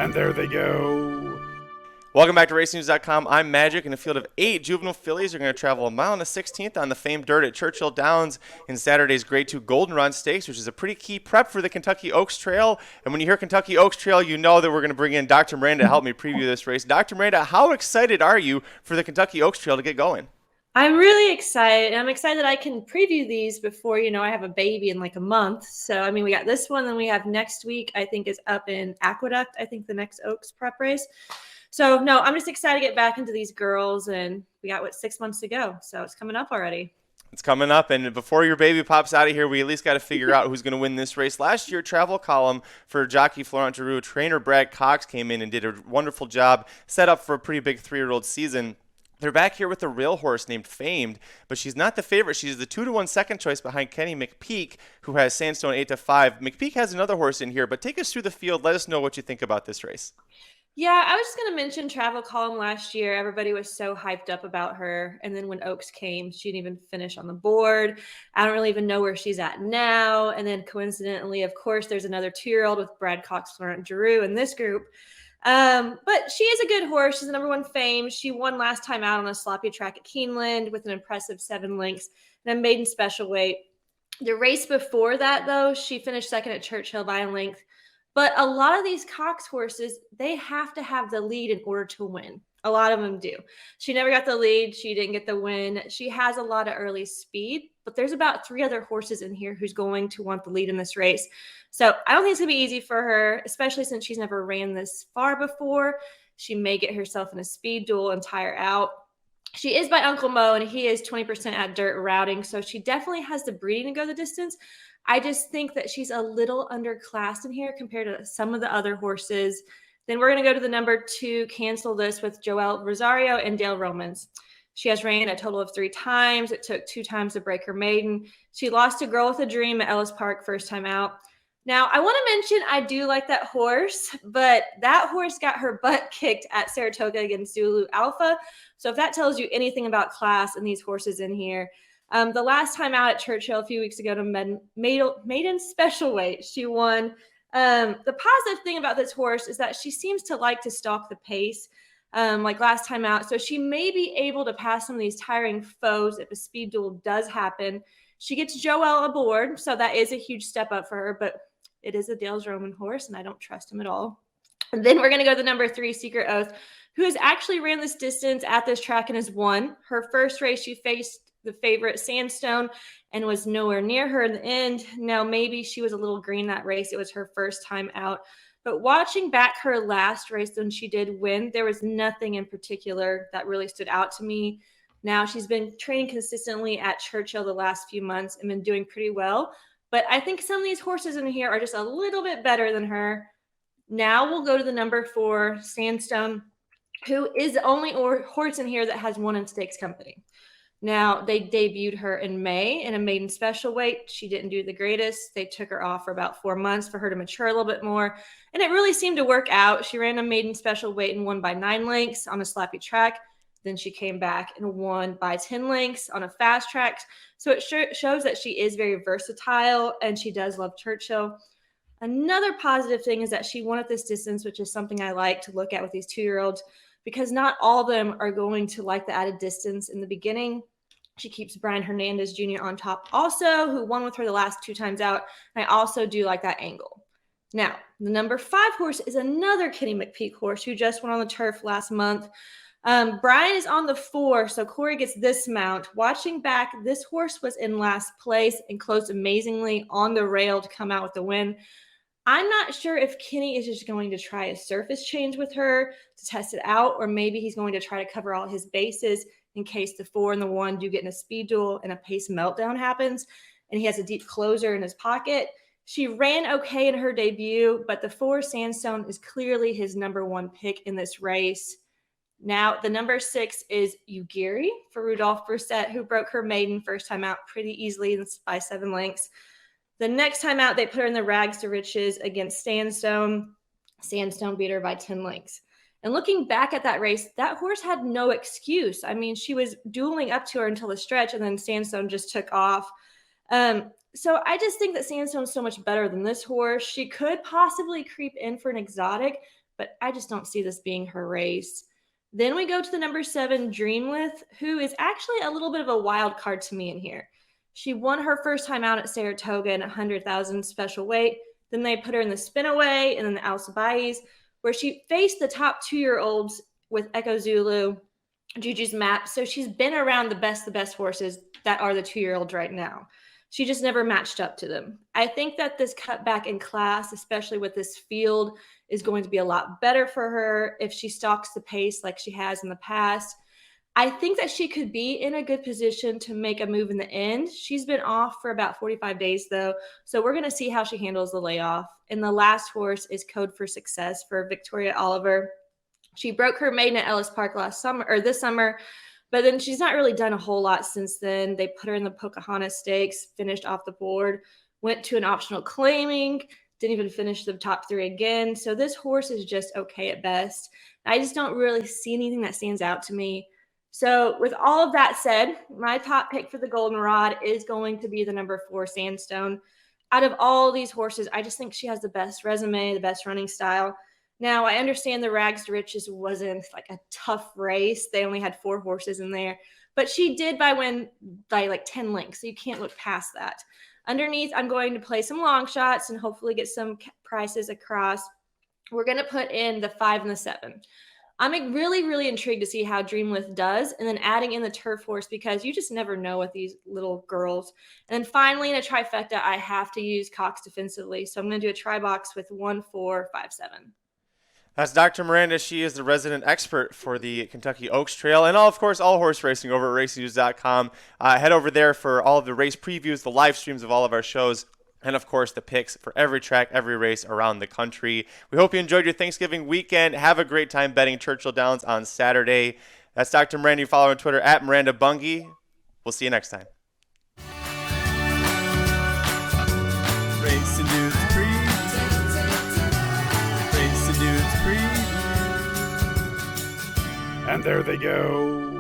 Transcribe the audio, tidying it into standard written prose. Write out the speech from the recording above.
And there they go. Welcome back to RacingNews.com. I'm Magic, and a field of 8 juvenile fillies are going to travel a mile and a 16th on the famed dirt at Churchill Downs in Saturday's Grade 2 Goldenrod Stakes, which is a pretty key prep for the Kentucky Oaks Trail. And when you hear Kentucky Oaks Trail, you know that we're going to bring in Dr. Miranda to help me preview this race. Dr. Miranda, how excited are you for the Kentucky Oaks Trail to get going? I'm really excited. I'm excited that I can preview these before, I have a baby in like a month. So, we got this one, then we have next week, I think is up in Aqueduct, I think the next Oaks prep race. So, no, I'm just excited to get back into these girls, and we got, 6 months to go. So it's coming up already. It's coming up, and before your baby pops out of here, we at least got to figure out who's going to win this race. Last year, travel column for jockey Florent Geroux, trainer Brad Cox came in and did a wonderful job, set up for a pretty big 3-year-old season. They're back here with a real horse named Famed, but she's not the favorite. She's the 2-1 second choice behind Kenny McPeak, who has Sandstone 8-5. McPeak has another horse in here, but take us through the field. Let us know what you think about this race. Yeah, I was just going to mention Travel Column last year. Everybody was so hyped up about her. And then when Oaks came, she didn't even finish on the board. I don't really even know where she's at now. And then coincidentally, of course, there's another 2-year-old with Brad Cox, Florent Geroux in this group. But she is a good horse. She's the #1 Fame. She won last time out on a sloppy track at Keeneland with an impressive 7 lengths and a maiden special weight. The race before that, though, she finished second at Churchill by a length. But a lot of these Cox horses, they have to have the lead in order to win. A lot of them do. She never got the lead. She didn't get the win. She has a lot of early speed, but there's about 3 other horses in here who's going to want the lead in this race. So I don't think it's going to be easy for her, especially since she's never ran this far before. She may get herself in a speed duel and tire out. She is by Uncle Mo, and he is 20% at dirt routing, so she definitely has the breeding to go the distance. I just think that she's a little underclassed in here compared to some of the other horses. Then we're going to go to the #2, Cancel This, with Joelle Rosario and Dale Romans. She has ran a total of 3 times. It took 2 times to break her maiden. She lost to Girl with a Dream at Ellis Park first time out. Now, I want to mention I do like that horse, but that horse got her butt kicked at Saratoga against Zulu Alpha. So if that tells you anything about class and these horses in here, the last time out at Churchill a few weeks ago to maiden special weight, she won. The positive thing about this horse is that she seems to like to stalk the pace, like last time out. So she may be able to pass some of these tiring foes if a speed duel does happen. She gets Joelle aboard, so that is a huge step up for her, but it is a Dale's Roman horse, and I don't trust him at all. And then we're going to go to the #3, Secret Oath, who has actually ran this distance at this track and has won. Her first race, she faced the favorite Sandstone and was nowhere near her in the end. Now, maybe she was a little green that race. It was her first time out. But watching back her last race when she did win, there was nothing in particular that really stood out to me. Now, she's been training consistently at Churchill the last few months and been doing pretty well. But I think some of these horses in here are just a little bit better than her. Now we'll go to the #4, Sandstone, who is the only horse in here that has won in stakes company. Now, they debuted her in May in a maiden special weight. She didn't do the greatest. They took her off for about 4 months for her to mature a little bit more. And it really seemed to work out. She ran a maiden special weight and won by 9 lengths on a sloppy track. Then she came back and won by 10 lengths on a fast track. So it shows that she is very versatile, and she does love Churchill. Another positive thing is that she won at this distance, which is something I like to look at with these 2-year-olds, because not all of them are going to like the added distance in the beginning. She keeps Brian Hernandez Jr. on top also, who won with her the last 2 times out. And I also do like that angle. Now, the #5 horse is another Kenny McPeak horse who just went on the turf last month. Brian is on the 4, so Corey gets this mount. Watching back, this horse was in last place and closed amazingly on the rail to come out with the win. I'm not sure if Kenny is just going to try a surface change with her to test it out, or maybe he's going to try to cover all his bases in case the 4 and the 1 do get in a speed duel and a pace meltdown happens, and he has a deep closer in his pocket. She ran okay in her debut, but the 4 Sandstone is clearly his #1 pick in this race. Now, the #6 is Ugiri for Rudolph Brissett, who broke her maiden first time out pretty easily by 7 lengths. The next time out, they put her in the rags to riches against Sandstone. Sandstone beat her by 10 lengths. And looking back at that race, that horse had no excuse. I mean, she was dueling up to her until the stretch, and then Sandstone just took off. So I just think that Sandstone's so much better than this horse. She could possibly creep in for an exotic, but I just don't see this being her race. Then we go to the number 7, Dreamwith, who is actually a little bit of a wild card to me in here. She won her first time out at Saratoga in 100,000 special weight. Then they put her in the Spinaway and then the Alcibiades, where she faced the top 2-year-olds with Echo Zulu, Juju's Map. So she's been around the best horses that are the 2-year-olds right now. She just never matched up to them. I think that this cutback in class, especially with this field, is going to be a lot better for her if she stalks the pace like she has in the past. I think that she could be in a good position to make a move in the end. She's been off for about 45 days, though, so we're going to see how she handles the layoff. And the last horse is Code for Success for Victoria Oliver. She broke her maiden at Ellis Park this summer, but then she's not really done a whole lot since then. They put her in the Pocahontas Stakes, finished off the board, went to an optional claiming, didn't even finish the top 3 again. So this horse is just okay at best. I just don't really see anything that stands out to me. So with all of that said, my top pick for the Goldenrod is going to be the number 4, Sandstone. Out of all these horses, I just think she has the best resume, the best running style. Now, I understand the Rags to Riches wasn't like a tough race. They only had 4 horses in there. But she did win by like 10 lengths, so you can't look past that. Underneath, I'm going to play some long shots and hopefully get some prices across. We're going to put in the 5 and the 7. I'm really, really intrigued to see how Dreamwith does, and then adding in the turf horse because you just never know with these little girls. And then finally, in a trifecta, I have to use Cox defensively. So I'm going to do a try box with 1, 4, 5, 7. That's Dr. Miranda. She is the resident expert for the Kentucky Oaks Trail and, of course, all horse racing over at racingnews.com. Head over there for all of the race previews, the live streams of all of our shows, and, of course, the picks for every track, every race around the country. We hope you enjoyed your Thanksgiving weekend. Have a great time betting Churchill Downs on Saturday. That's Dr. Miranda. You follow her on Twitter at Miranda Bunge. We'll see you next time. Racing Dudes Preview. Racing Dudes Preview. And there they go.